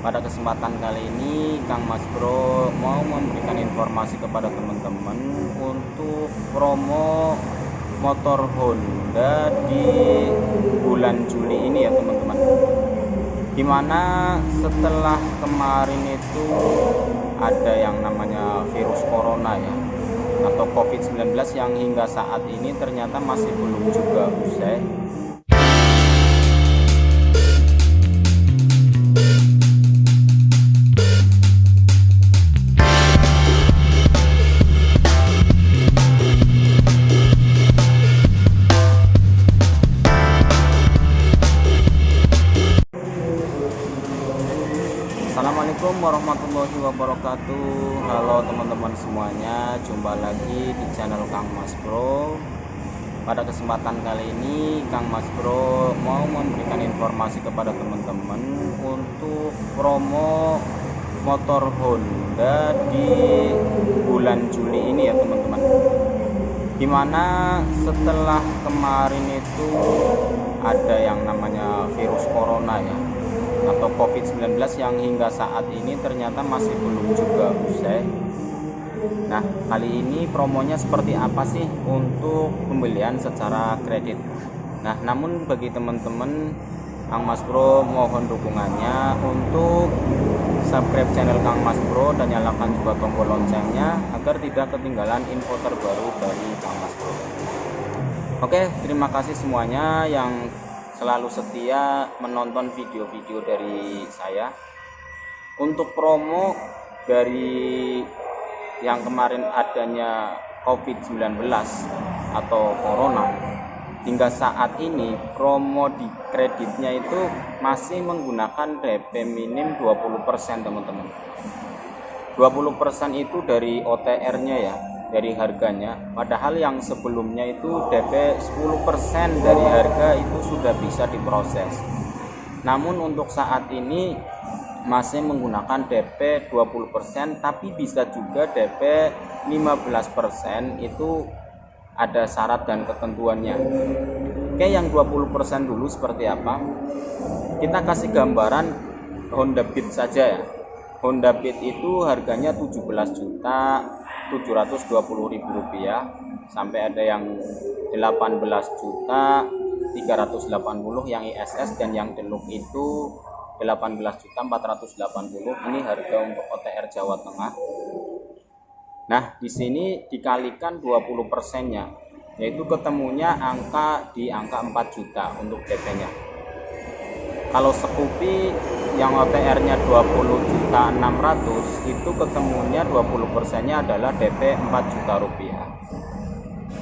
Pada kesempatan kali ini Kang Mas Bro mau memberikan informasi kepada teman-teman untuk promo motor Honda di bulan Juli ini ya teman-teman. Dimana setelah kemarin itu ada yang namanya virus corona ya, atau COVID-19 yang hingga saat ini ternyata masih belum juga usai. Assalamualaikum warahmatullahi wabarakatuh. Halo teman-teman semuanya, jumpa lagi di channel Kang Mas Bro. Pada kesempatan kali ini Kang Mas Bro mau memberikan informasi kepada teman-teman untuk promo motor Honda di bulan Juli ini ya teman-teman. Dimana setelah kemarin itu ada yang namanya virus corona ya, atau COVID-19 yang hingga saat ini ternyata masih belum juga usai. Nah, kali ini promonya seperti apa sih untuk pembelian secara kredit? Nah, namun bagi teman-teman, Kang Mas Bro mohon dukungannya untuk subscribe channel Kang Mas Bro dan nyalakan juga tombol loncengnya agar tidak ketinggalan info terbaru dari Kang Mas Bro. Oke, terima kasih semuanya yang selalu setia menonton video-video dari saya. Untuk promo dari yang kemarin adanya COVID-19 atau Corona, hingga saat ini promo di kreditnya itu masih menggunakan DP minim 20% teman-teman. 20% itu dari OTR-nya ya, dari harganya, padahal yang sebelumnya itu DP 10% dari harga itu sudah bisa diproses. Namun untuk saat ini masih menggunakan DP 20%, tapi bisa juga DP 15%, itu ada syarat dan ketentuannya. Oke, yang 20% dulu seperti apa? Kita kasih gambaran Honda Beat saja ya. Honda Beat itu harganya 17.720.000 rupiah, sampai ada yang 18.380.000 yang ISS, dan yang Deluxe itu 18.480.000. Ini harga untuk OTR Jawa Tengah. Nah, di sini dikalikan 20%-nya, yaitu ketemunya di angka 4 juta untuk DP-nya. Kalau Scoopy yang OTR-nya 20.600.000 itu ketemunya 20%-nya adalah DP 4 juta rupiah.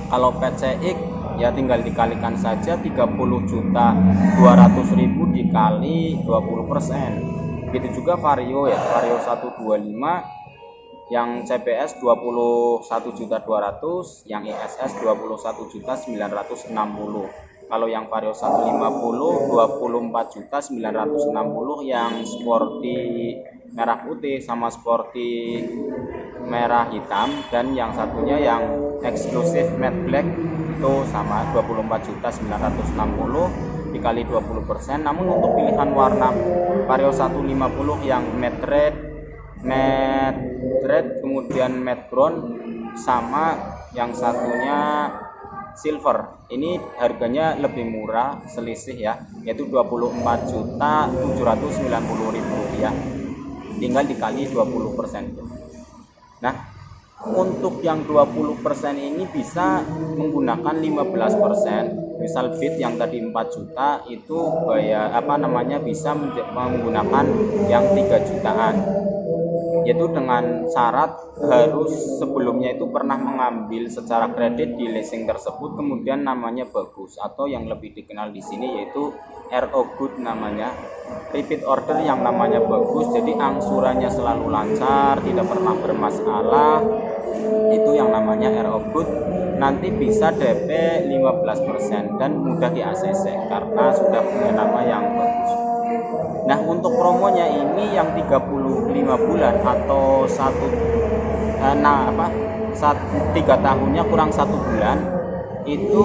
Kalau PCX ya tinggal dikalikan saja 30.200.000 dikali 20%. Begitu juga Vario ya, Vario 125 yang CPS 21.200.000, yang ISS 21.960.000. Kalau yang Vario 150 24.960.000, yang sporty merah putih sama sporty merah hitam, dan yang satunya yang eksklusif matte black itu sama 24.960.000 dikali 20%. Namun untuk pilihan warna Vario 150 yang matte red, kemudian matte brown, sama yang satunya silver, ini harganya lebih murah, selisih ya, yaitu 24.790.000 rupiah, tinggal dikali 20%. Nah, untuk yang 20% ini bisa menggunakan 15%. Misal Beat yang tadi 4 juta itu bisa menggunakan yang 3 jutaan, yaitu dengan syarat harus sebelumnya itu pernah mengambil secara kredit di leasing tersebut, kemudian namanya bagus, atau yang lebih dikenal di sini yaitu RO Good namanya, repeat order yang namanya bagus, jadi angsurannya selalu lancar, tidak pernah bermasalah, itu yang namanya RO Good. Nanti bisa DP 15% dan mudah di ACC karena sudah punya nama yang bagus. Nah, untuk promonya ini yang 35 bulan atau 3 tahunnya kurang 1 bulan itu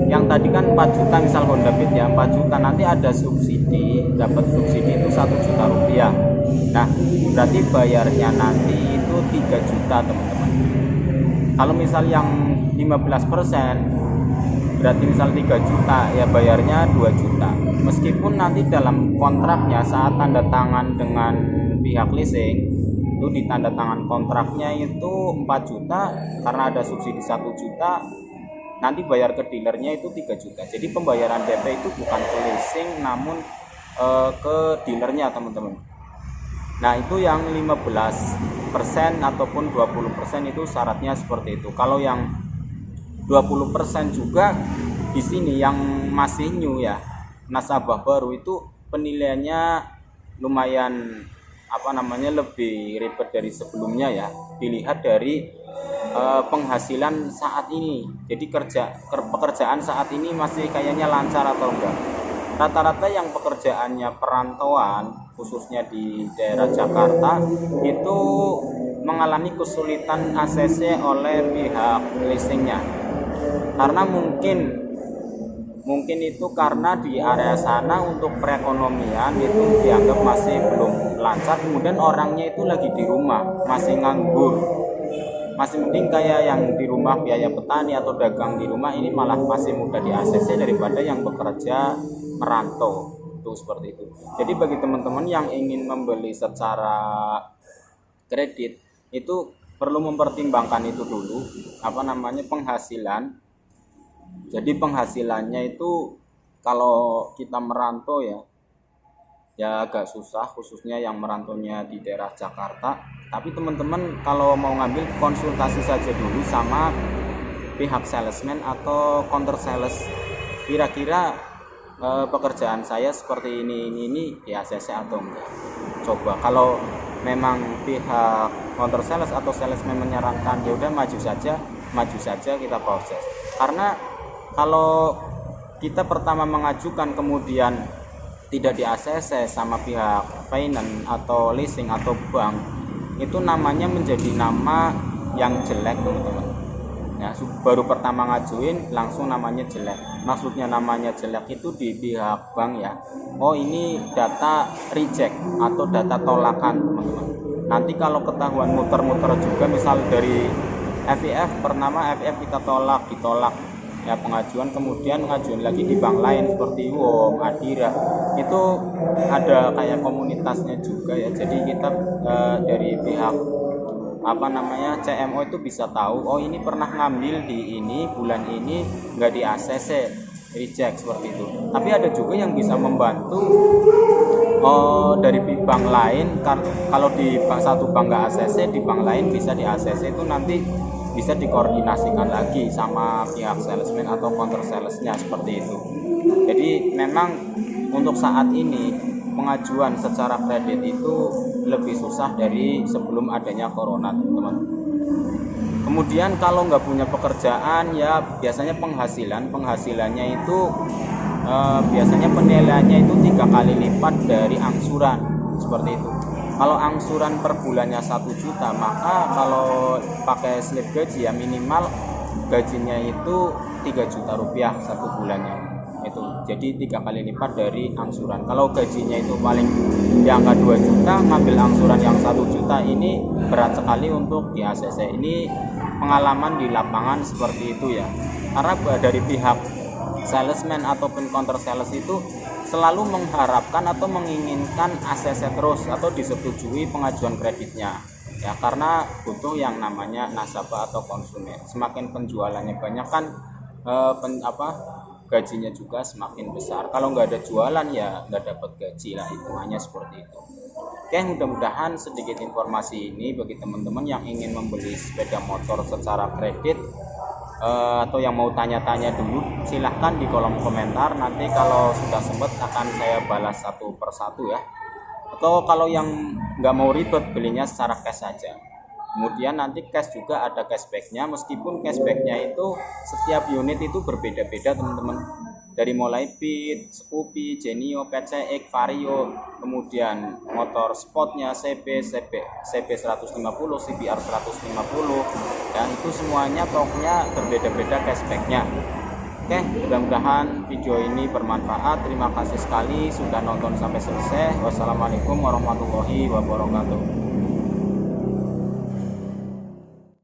yang tadi kan 4 juta misal Honda Beat ya, 4 juta nanti ada subsidi, dapat subsidi itu 1 juta rupiah. Nah berarti bayarnya nanti itu 3 juta teman-teman. Kalau misal yang 15% berarti misal 3 juta ya bayarnya 2 juta. Meskipun nanti dalam kontraknya saat tanda tangan dengan pihak leasing itu ditanda tangan kontraknya itu 4 juta, karena ada subsidi 1 juta, nanti bayar ke dealernya itu 3 juta. Jadi pembayaran DP itu bukan ke leasing namun ke dealernya teman-teman. Nah itu yang 15% ataupun 20% itu syaratnya seperti itu. Kalau yang 20% juga di sini yang masih new ya, nasabah baru itu penilaiannya lumayan lebih ribet dari sebelumnya ya. Dilihat dari penghasilan saat ini. Jadi pekerjaan saat ini masih kayaknya lancar atau enggak. Rata-rata yang pekerjaannya perantauan khususnya di daerah Jakarta itu mengalami kesulitan ACC oleh pihak leasingnya, karena mungkin itu karena di area sana untuk perekonomian itu dianggap masih belum lancar, kemudian orangnya itu lagi di rumah masih nganggur, masih mending kayak yang di rumah biaya petani atau dagang di rumah ini malah masih mudah di ACC daripada yang bekerja merantau itu seperti itu. Jadi bagi teman-teman yang ingin membeli secara kredit itu perlu mempertimbangkan itu dulu penghasilan. Jadi penghasilannya itu kalau kita merantau ya agak susah, khususnya yang merantaunya di daerah Jakarta. Tapi teman-teman kalau mau ngambil konsultasi saja dulu sama pihak salesman atau counter sales, kira-kira pekerjaan saya seperti ini di ACC atau enggak. Coba kalau memang pihak counter sales atau salesman menyarankan ya udah maju saja kita proses. Karena kalau kita pertama mengajukan kemudian tidak di ACC sama pihak finance atau leasing atau bank, itu namanya menjadi nama yang jelek teman-teman ya. Baru pertama ngajuin langsung namanya jelek. Maksudnya namanya jelek itu di pihak bank ya, oh ini data reject atau data tolakan teman-teman. Nanti kalau ketahuan muter-muter juga, misal dari FIF pertama FIF kita ditolak ya pengajuan, kemudian ngajuin lagi di bank lain seperti Wong, Adira, itu ada kayak komunitasnya juga ya. Jadi kita dari pihak CMO itu bisa tahu, oh ini pernah ngambil di ini bulan ini nggak di ACC, reject seperti itu. Tapi ada juga yang bisa membantu dari bank lain, kalau di satu bank nggak ACC, di bank lain bisa di ACC, itu nanti bisa dikoordinasikan lagi sama pihak salesman atau counter salesnya seperti itu. Jadi memang untuk saat ini pengajuan secara kredit itu lebih susah dari sebelum adanya corona teman-teman. Kemudian kalau nggak punya pekerjaan ya biasanya penghasilannya itu biasanya penilaiannya itu 3 kali lipat dari angsuran seperti itu. Kalau angsuran per bulannya 1 juta, maka kalau pakai slip gaji ya minimal gajinya itu 3 juta rupiah satu bulannya itu. Jadi 3 kali lipat dari angsuran. Kalau gajinya itu paling di angka 2 juta, ngambil angsuran yang 1 juta ini berat sekali untuk di ACC. Ini pengalaman di lapangan seperti itu ya. Karena dari pihak salesman ataupun counter sales itu selalu mengharapkan atau menginginkan ACC terus atau disetujui pengajuan kreditnya ya, karena butuh yang namanya nasabah atau konsumen. Semakin penjualannya banyak kan gajinya juga semakin besar. Kalau nggak ada jualan ya nggak dapat gaji lah, hitungannya seperti itu. Oke, mudah-mudahan sedikit informasi ini bagi teman-teman yang ingin membeli sepeda motor secara kredit atau yang mau tanya-tanya dulu, silahkan di kolom komentar. Nanti kalau sudah sempat akan saya balas satu persatu ya. Atau kalau yang nggak mau ribet, belinya secara cash saja. Kemudian nanti cash juga ada cashbacknya, meskipun cashbacknya itu setiap unit itu berbeda-beda teman-teman. dari mulai Beat, Scoopy, Genio, PCX, Vario, kemudian motor sportnya CB 150, CBR 150, dan itu semuanya pokoknya berbeda-beda cashbacknya. Oke, mudah-mudahan video ini bermanfaat. Terima kasih sekali sudah nonton sampai selesai. Wassalamualaikum warahmatullahi wabarakatuh.